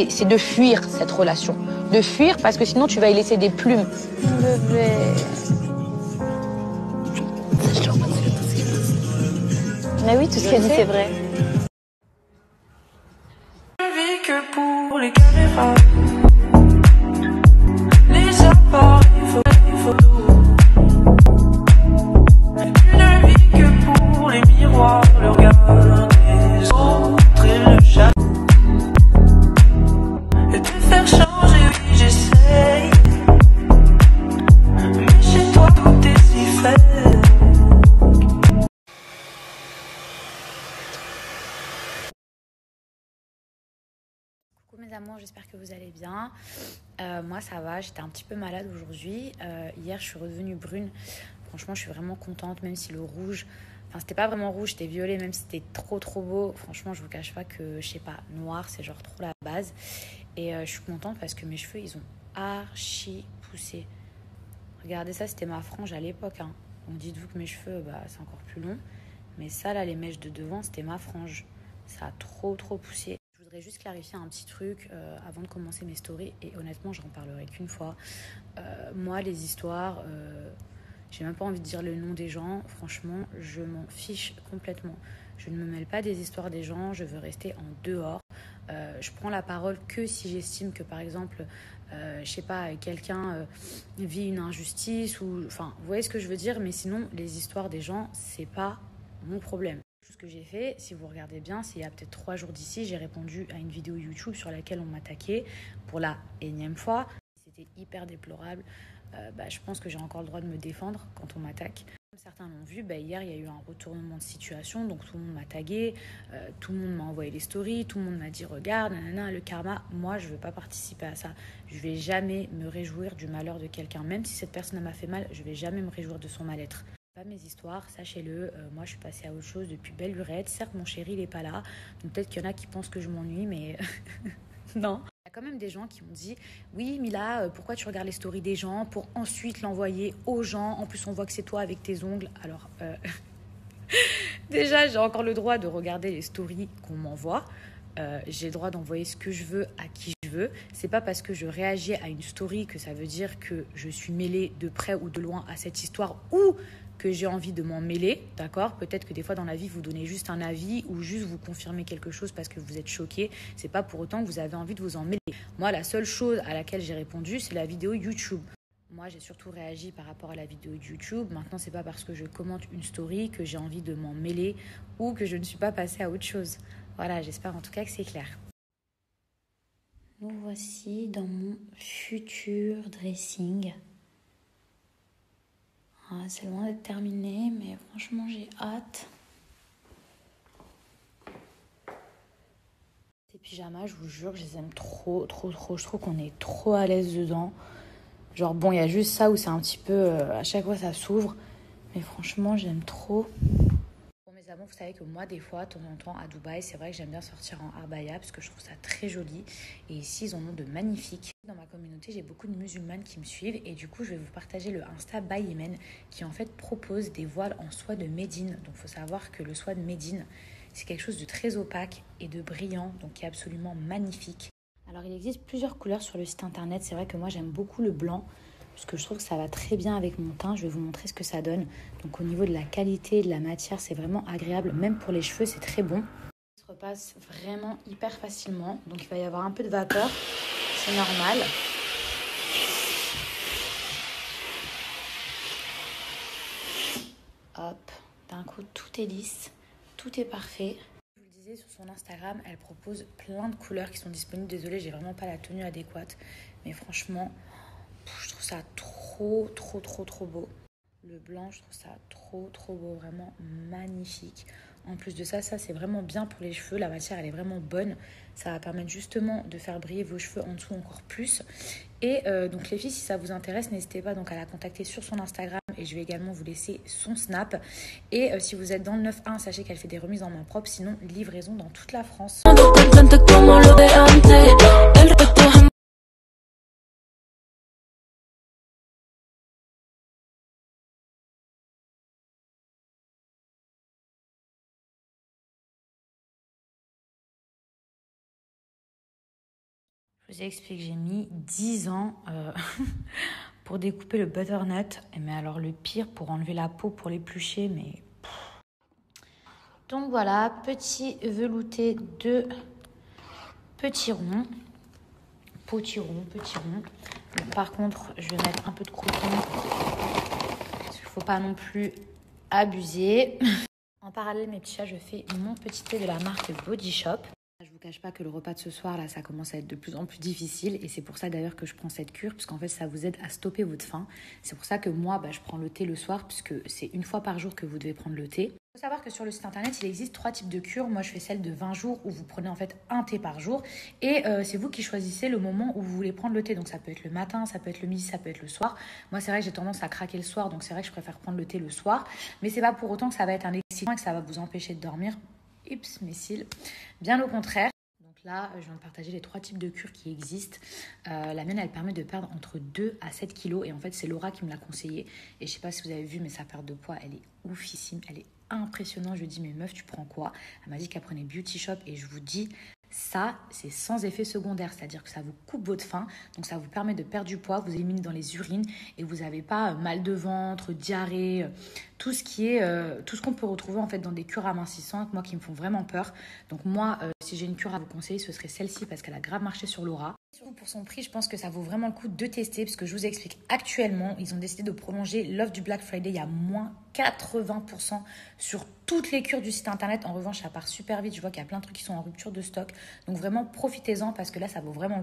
c'est de fuir cette relation. De fuir parce que sinon tu vas y laisser des plumes. Bébé. Mais oui, tout ce qu'elle dit, c'est vrai. Je vis que pour les caméras, les appareils photos. Tu ne vis que pour les miroirs, le regard des autres et le chat. Et te faire changer, oui, j'essaye. Mais chez toi, tout est si fait. Coucou mes amours, j'espère que vous allez bien. Moi ça va, j'étais un petit peu malade aujourd'hui. Hier je suis redevenue brune. Franchement je suis vraiment contente, même si le rouge, enfin c'était pas vraiment rouge, c'était violet, même si c'était trop beau. Franchement je vous cache pas que, je sais pas, noir c'est genre trop la base. Et je suis contente parce que mes cheveux ils ont archi poussé. Regardez ça, c'était ma frange à l'époque. Hein. Donc dites-vous que mes cheveux c'est encore plus long. Mais ça là, les mèches de devant, c'était ma frange. Ça a trop poussé. Je voudrais juste clarifier un petit truc avant de commencer mes stories. Et honnêtement, j'en parlerai qu'une fois. Moi, les histoires, j'ai même pas envie de dire le nom des gens. Franchement, je m'en fiche complètement. Je ne me mêle pas des histoires des gens. Je veux rester en dehors. Je prends la parole que si j'estime que, par exemple, je sais pas, quelqu'un vit une injustice ou... Enfin, vous voyez ce que je veux dire. Mais sinon, les histoires des gens, c'est pas mon problème. Ce que j'ai fait, si vous regardez bien, c'est il y a peut-être 3 jours d'ici, j'ai répondu à une vidéo YouTube sur laquelle on m'attaquait pour la énième fois. C'était hyper déplorable. Je pense que j'ai encore le droit de me défendre quand on m'attaque. Comme certains l'ont vu, hier il y a eu un retournement de situation, donc tout le monde m'a tagué, tout le monde m'a envoyé les stories, tout le monde m'a dit regarde, nanana, le karma. Moi je veux pas participer à ça. Je vais jamais me réjouir du malheur de quelqu'un, même si cette personne m'a fait mal, je vais jamais me réjouir de son mal-être. Pas mes histoires, sachez-le, moi je suis passée à autre chose depuis belle lurette. Certes mon chéri il est pas là, donc peut-être qu'il y en a qui pensent que je m'ennuie, mais non. Il y a quand même des gens qui ont dit oui Mila, pourquoi tu regardes les stories des gens pour ensuite l'envoyer aux gens, en plus on voit que c'est toi avec tes ongles. Alors déjà j'ai encore le droit de regarder les stories qu'on m'envoie. J'ai le droit d'envoyer ce que je veux à qui je veux. C'est pas parce que je réagis à une story que ça veut dire que je suis mêlée de près ou de loin à cette histoire ou que j'ai envie de m'en mêler, d'accord ? Peut-être que des fois dans la vie vous donnez juste un avis ou juste vous confirmez quelque chose parce que vous êtes choqué. C'est pas pour autant que vous avez envie de vous en mêler. Moi la seule chose à laquelle j'ai répondu c'est la vidéo YouTube. Moi, j'ai surtout réagi par rapport à la vidéo de YouTube. Maintenant, c'est pas parce que je commente une story que j'ai envie de m'en mêler ou que je ne suis pas passée à autre chose. Voilà, j'espère en tout cas que c'est clair. Nous voici dans mon futur dressing. C'est loin d'être terminé, mais franchement, j'ai hâte. Ces pyjamas, je vous jure, je les aime trop. Je trouve qu'on est trop à l'aise dedans. Genre bon, il y a juste ça où c'est un petit peu... à chaque fois, ça s'ouvre. Mais franchement, j'aime trop. Pour mes amours, vous savez que moi, des fois, de temps en temps, à Dubaï, c'est vrai que j'aime bien sortir en abaya parce que je trouve ça très joli. Et ici, ils en ont de magnifiques. Dans ma communauté, j'ai beaucoup de musulmanes qui me suivent. Et du coup, je vais vous partager le Insta by Yemen qui, en fait, propose des voiles en soie de Médine. Donc, il faut savoir que le soie de Médine, c'est quelque chose de très opaque et de brillant, donc qui est absolument magnifique. Alors, il existe plusieurs couleurs sur le site internet. C'est vrai que moi, j'aime beaucoup le blanc parce que je trouve que ça va très bien avec mon teint. Je vais vous montrer ce que ça donne. Donc, au niveau de la qualité, de la matière, c'est vraiment agréable. Même pour les cheveux, c'est très bon. Ça se repasse vraiment hyper facilement. Donc, il va y avoir un peu de vapeur. C'est normal. Hop, d'un coup, tout est lisse. Tout est parfait. Sur son Instagram, elle propose plein de couleurs qui sont disponibles. Désolée, j'ai vraiment pas la tenue adéquate, mais franchement, je trouve ça trop beau. Le blanc, je trouve ça trop beau, vraiment magnifique. En plus de ça, c'est vraiment bien pour les cheveux. La matière, elle est vraiment bonne. Ça va permettre justement de faire briller vos cheveux en dessous encore plus. Et donc les filles, si ça vous intéresse, n'hésitez pas donc à la contacter sur son Instagram et je vais également vous laisser son Snap. Et si vous êtes dans le 9-1, sachez qu'elle fait des remises en main propre, sinon livraison dans toute la France. Je vous explique, j'ai mis 10 ans pour découper le butternut. Mais alors le pire, pour enlever la peau, pour l'éplucher, mais... Donc voilà, petit velouté de petits ronds. Potiron. Bon, par contre, je vais mettre un peu de croûton. Parce qu'il ne faut pas non plus abuser. En parallèle, mes petits chats, je fais mon petit thé de la marque Body Shop. Je vous cache pas que le repas de ce soir, là, ça commence à être de plus en plus difficile. Et c'est pour ça d'ailleurs que je prends cette cure, puisqu'en fait, ça vous aide à stopper votre faim. C'est pour ça que moi, je prends le thé le soir, puisque c'est une fois par jour que vous devez prendre le thé. Il faut savoir que sur le site internet, il existe 3 types de cures. Moi, je fais celle de 20 jours où vous prenez en fait un thé par jour. Et c'est vous qui choisissez le moment où vous voulez prendre le thé. Donc ça peut être le matin, ça peut être le midi, ça peut être le soir. Moi, c'est vrai que j'ai tendance à craquer le soir. Donc c'est vrai que je préfère prendre le thé le soir. Mais c'est pas pour autant que ça va être un excitant et que ça va vous empêcher de dormir. Oups, mes cils. Bien au contraire. Là, je viens de partager les 3 types de cures qui existent. La mienne, elle permet de perdre entre 2 à 7 kilos. Et en fait, c'est Laura qui me l'a conseillé. Et je sais pas si vous avez vu, mais sa perte de poids, elle est oufissime. Elle est impressionnante. Je lui ai dit, mais meuf, tu prends quoi? Elle m'a dit qu'elle prenait Beauty Shop. Et je vous dis, ça, c'est sans effet secondaire. C'est-à-dire que ça vous coupe votre faim. Donc, ça vous permet de perdre du poids. Vous éliminez dans les urines. Et vous n'avez pas mal de ventre, diarrhée, tout ce qu'on peut retrouver en fait dans des cures amincissantes, moi qui me font vraiment peur. Donc moi, si j'ai une cure à vous conseiller, ce serait celle-ci parce qu'elle a grave marché sur Laura. Surtout pour son prix, je pense que ça vaut vraiment le coup de tester parce que je vous explique, actuellement, ils ont décidé de prolonger l'offre du Black Friday. Il y a moins 80% sur toutes les cures du site internet. En revanche, ça part super vite. Je vois qu'il y a plein de trucs qui sont en rupture de stock. Donc vraiment, profitez-en parce que là, ça vaut vraiment le coup.